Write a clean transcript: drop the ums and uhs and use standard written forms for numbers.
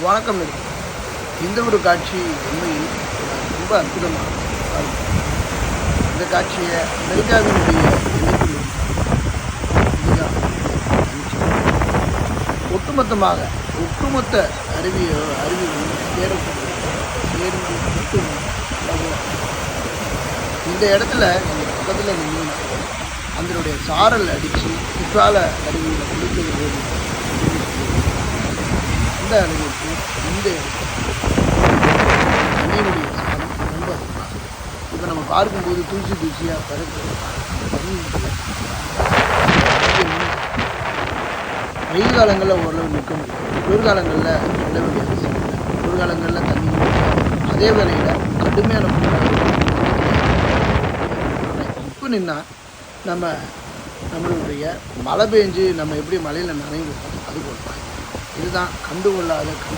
வணக்கம் இருக்கு. இந்த ஒரு காட்சி உண்மையில் ரொம்ப அற்புதமாக இந்த காட்சியை அமெரிக்காவினுடைய இணைப்பில் இதுதான் ஒட்டுமொத்த அறிவியலும் சேர்ந்து இந்த இடத்துல நீங்கள் பக்கத்தில் நின்று அதனுடைய சாரல் அடித்து குற்றால அருவியில் குளிக்கிறது போது இந்த அனுபவத்து இந்த தண்ணியினுடைய சாரம் ரொம்ப அதிகமாக இப்போ நம்ம பார்க்கும்போது தூசியாக பறக்குது. வெயில் காலங்களில் ஓரளவு நிற்க முடியும், குளிர்காலங்களில் நல்ல வேண்டிய அவசியம் இல்லை. குளிர்காலங்களில் தண்ணி அதே வேளையில் கடுமையான இப்போ நின்னா நம்மளுடைய மழை பெஞ்சு நம்ம எப்படி மழையில் நனைவோம் அது போல இதுதான் கண்டுகொள்ளாத